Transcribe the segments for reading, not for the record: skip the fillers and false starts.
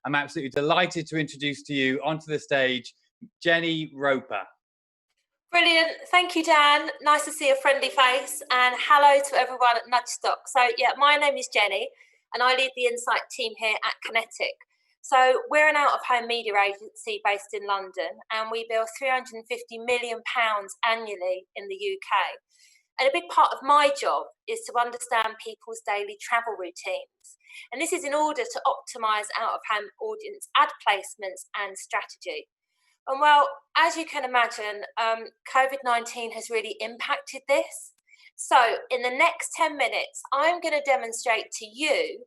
I'm absolutely delighted to introduce to you onto the stage, Jennie Roper. Brilliant. Thank you, Dan. Nice to see a friendly face, and hello to everyone at Nudgestock. So yeah, my name is Jennie and I lead the insight team here at Kinetic. So we're an out-of-home media agency based in London, and we bill £350 million annually in the UK. And a big part of my job is to understand people's daily travel routines. And this is in order to optimise out-of-home audience ad placements and strategy. And well, as you can imagine, COVID-19 has really impacted this. So in the next 10 minutes, I'm going to demonstrate to you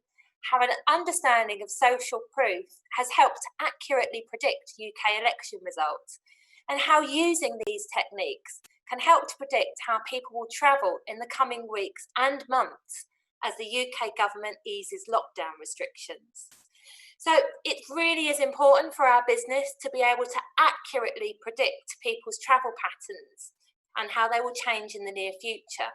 how an understanding of social proof has helped to accurately predict UK election results, and how using these techniques can help to predict how people will travel in the coming weeks and months as the UK government eases lockdown restrictions. So it really is important for our business to be able to accurately predict people's travel patterns and how they will change in the near future.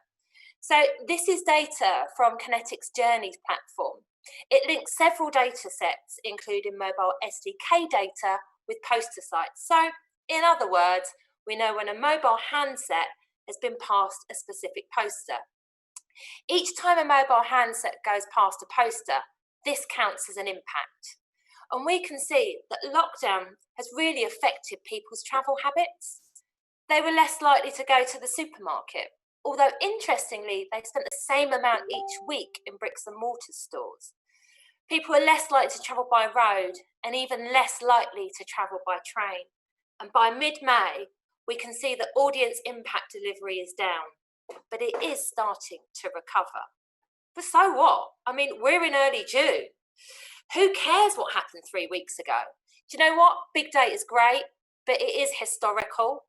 So this is data from Kinetic's Jennie platform. It links several data sets, including mobile SDK data with poster sites. So in other words, we know when a mobile handset has been past a specific poster. Each time a mobile handset goes past a poster, this counts as an impact. And we can see that lockdown has really affected people's travel habits. They were less likely to go to the supermarket, although interestingly, they spent the same amount each week in bricks and mortar stores. People are less likely to travel by road and even less likely to travel by train. And by mid-May, we can see that audience impact delivery is down, but it is starting to recover. But so what? I mean, we're in early June. Who cares what happened 3 weeks ago? Do you know what? Big data is great, but it is historical.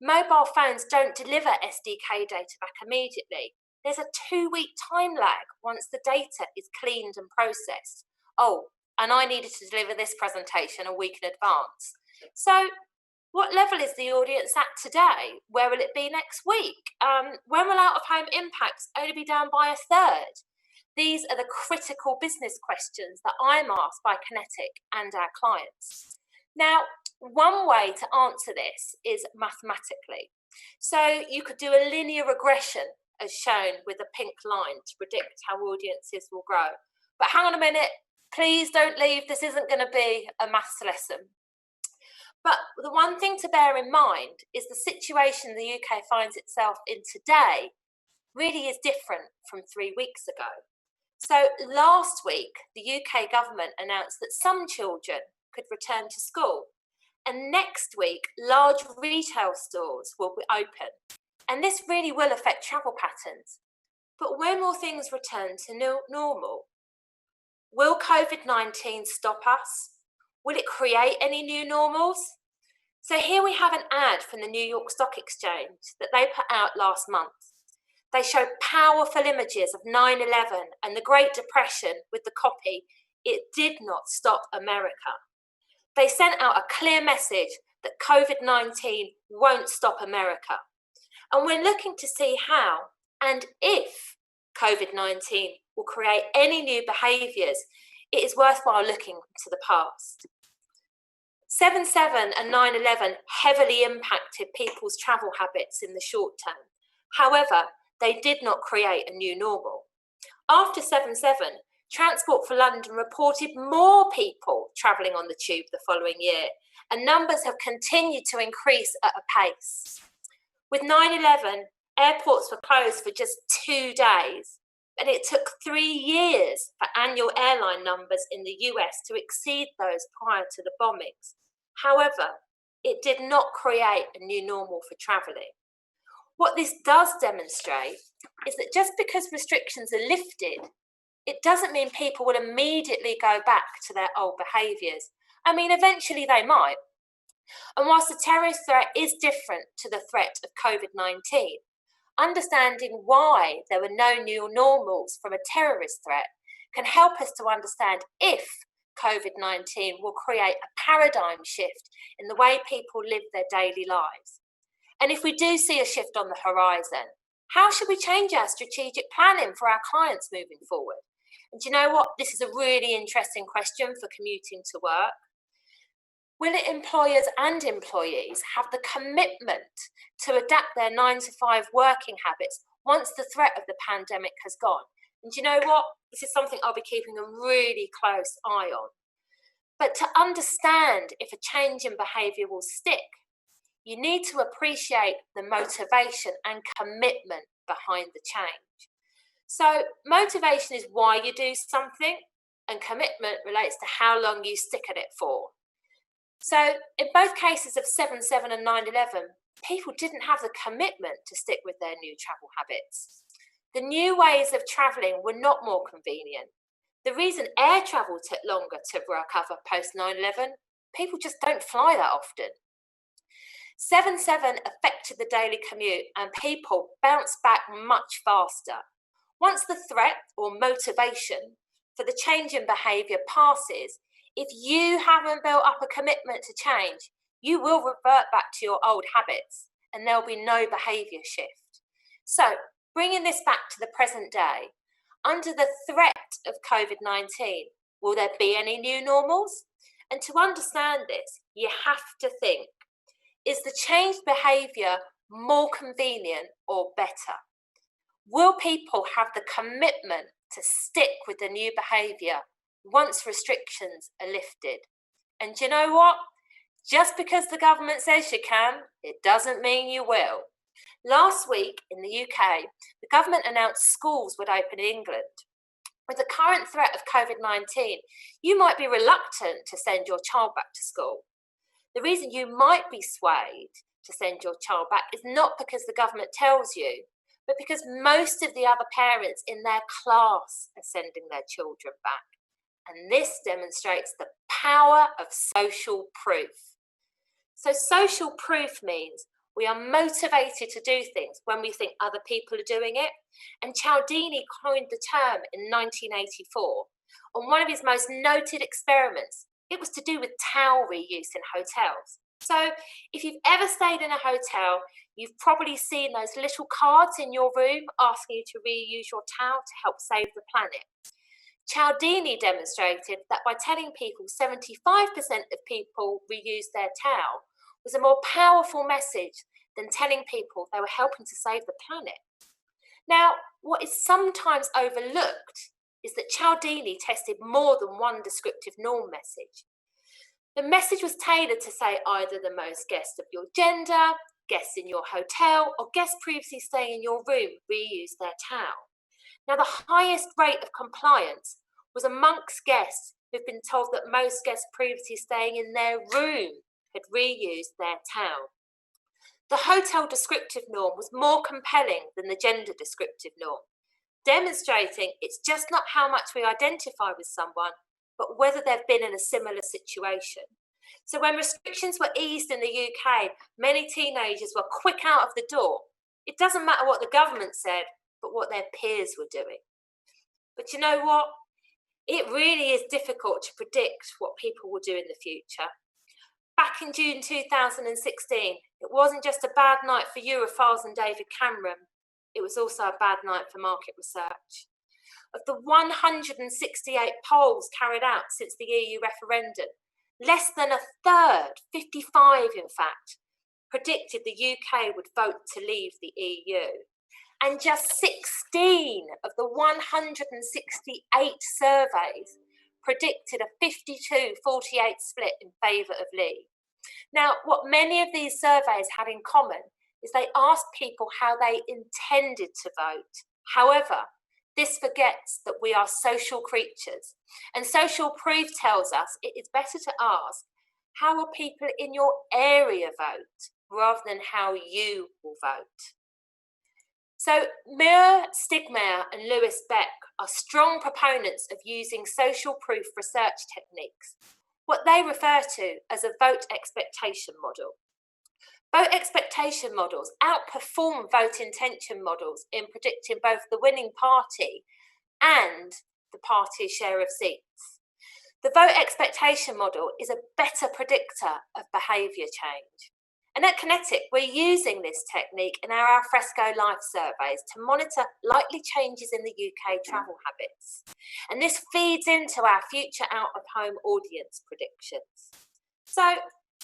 Mobile phones don't deliver SDK data back immediately. There's a 2-week time lag once the data is cleaned and processed. Oh, and I needed to deliver this presentation a week in advance. So what level is the audience at today? Where will it be next week? When will out-of-home impacts only be down by a third? These are the critical business questions that I'm asked by Kinetic and our clients. Now, one way to answer this is mathematically. So you could do a linear regression as shown with a pink line to predict how audiences will grow. But hang on a minute, please don't leave. This isn't going to be a maths lesson. But the one thing to bear in mind is the situation the UK finds itself in today really is different from 3 weeks ago. So last week, the UK government announced that some children could return to school. And next week, large retail stores will be open. And this really will affect travel patterns. But when will things return to normal? Will COVID-19 stop us? Will it create any new normals? So here we have an ad from the New York Stock Exchange that they put out last month. They show powerful images of 9/11 and the Great Depression with the copy, "It did not stop America." They sent out a clear message that COVID-19 won't stop America. And we're looking to see how and if COVID-19 will create any new behaviours. It is worthwhile looking to the past. 7/7 and 9/11 heavily impacted people's travel habits in the short term. However, they did not create a new normal. After 7/7, Transport for London reported more people travelling on the tube the following year, and numbers have continued to increase at a pace. With 9/11, airports were closed for just 2 days, and it took 3 years for annual airline numbers in the US to exceed those prior to the bombings. However, it did not create a new normal for travelling. What this does demonstrate is that just because restrictions are lifted, it doesn't mean people will immediately go back to their old behaviours. I mean, eventually they might. And whilst the terrorist threat is different to the threat of COVID-19, understanding why there were no new normals from a terrorist threat can help us to understand if COVID-19 will create a paradigm shift in the way people live their daily lives. And if we do see a shift on the horizon, how should we change our strategic planning for our clients moving forward? And do you know what? This is a really interesting question for commuting to work. Will employers and employees have the commitment to adapt their 9-to-5 working habits once the threat of the pandemic has gone? And do you know what? This is something I'll be keeping a really close eye on. But to understand if a change in behaviour will stick, you need to appreciate the motivation and commitment behind the change. So motivation is why you do something, and commitment relates to how long you stick at it for. So in both cases of 7/7 and 9/11, people didn't have the commitment to stick with their new travel habits. The new ways of travelling were not more convenient. The reason air travel took longer to recover post 9/11, people just don't fly that often. 7/7 affected the daily commute and people bounced back much faster. Once the threat or motivation for the change in behaviour passes, if you haven't built up a commitment to change, you will revert back to your old habits and there'll be no behaviour shift. So, bringing this back to the present day, under the threat of COVID-19, will there be any new normals? And to understand this, you have to think, is the changed behaviour more convenient or better? Will people have the commitment to stick with the new behaviour once restrictions are lifted? And do you know what? Just because the government says you can, it doesn't mean you will. Last week in the UK, the government announced schools would open in England. With the current threat of COVID-19, you might be reluctant to send your child back to school. The reason you might be swayed to send your child back is not because the government tells you, but because most of the other parents in their class are sending their children back. And this demonstrates the power of social proof. So social proof means we are motivated to do things when we think other people are doing it. And Cialdini coined the term in 1984 on one of his most noted experiments. It was to do with towel reuse in hotels. So if you've ever stayed in a hotel, you've probably seen those little cards in your room asking you to reuse your towel to help save the planet. Cialdini demonstrated that by telling people 75% of people reuse their towel was a more powerful message than telling people they were helping to save the planet. Now, what is sometimes overlooked is that Cialdini tested more than one descriptive norm message. The message was tailored to say either the most guests of your gender, guests in your hotel, or guests previously staying in your room reuse their towel. Now, the highest rate of compliance was amongst guests who've been told that most guests previously staying in their room had reused their towel. The hotel descriptive norm was more compelling than the gender descriptive norm, demonstrating it's just not how much we identify with someone, but whether they've been in a similar situation. So when restrictions were eased in the UK, many teenagers were quick out of the door. It doesn't matter what the government said, but what their peers were doing. But you know what? It really is difficult to predict what people will do in the future. Back in June 2016, it wasn't just a bad night for Europhiles and David Cameron, it was also a bad night for market research. Of the 168 polls carried out since the EU referendum, less than a third, 55 in fact, predicted the UK would vote to leave the EU. And just 16 of the 168 surveys predicted a 52-48 split in favour of leave. Now, what many of these surveys had in common is they asked people how they intended to vote. However, this forgets that we are social creatures, and social proof tells us it is better to ask, how will people in your area vote, rather than how you will vote? So Muir, Stigmeyer and Lewis Beck are strong proponents of using social proof research techniques, what they refer to as a vote expectation model. Vote expectation models outperform vote intention models in predicting both the winning party and the party's share of seats. The vote expectation model is a better predictor of behaviour change. And at Kinetic, we're using this technique in our alfresco life surveys to monitor likely changes in the UK travel habits. And this feeds into our future out-of-home audience predictions. So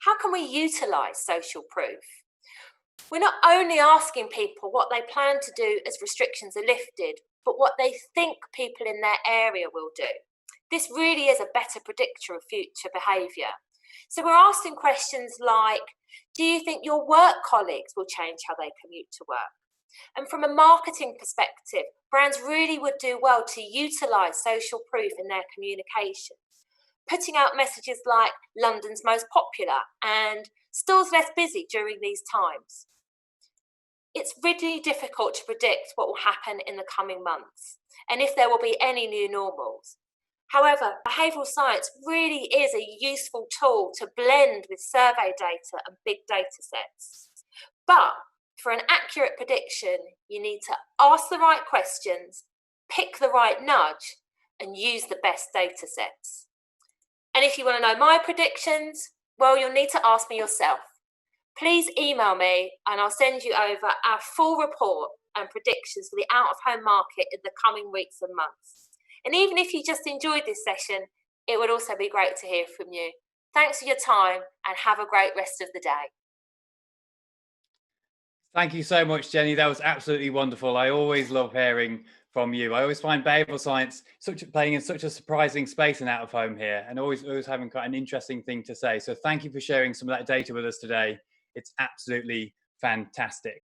how can we utilise social proof? We're not only asking people what they plan to do as restrictions are lifted, but what they think people in their area will do. This really is a better predictor of future behaviour. So we're asking questions like, do you think your work colleagues will change how they commute to work? And from a marketing perspective, brands really would do well to utilise social proof in their communications, putting out messages like London's most popular and stores less busy during these times. It's really difficult to predict what will happen in the coming months and if there will be any new normals. However, behavioural science really is a useful tool to blend with survey data and big data sets. But for an accurate prediction, you need to ask the right questions, pick the right nudge, and use the best data sets. And if you want to know my predictions, well, you'll need to ask me yourself. Please email me and I'll send you over our full report and predictions for the out-of-home market in the coming weeks and months. And even if you just enjoyed this session, it would also be great to hear from you. Thanks for your time and have a great rest of the day. Thank you so much, Jenny. That was absolutely wonderful. I always love hearing from you. I always find behavioural science playing in such a surprising space in out of home here, and always having quite an interesting thing to say. So thank you for sharing some of that data with us today. It's absolutely fantastic.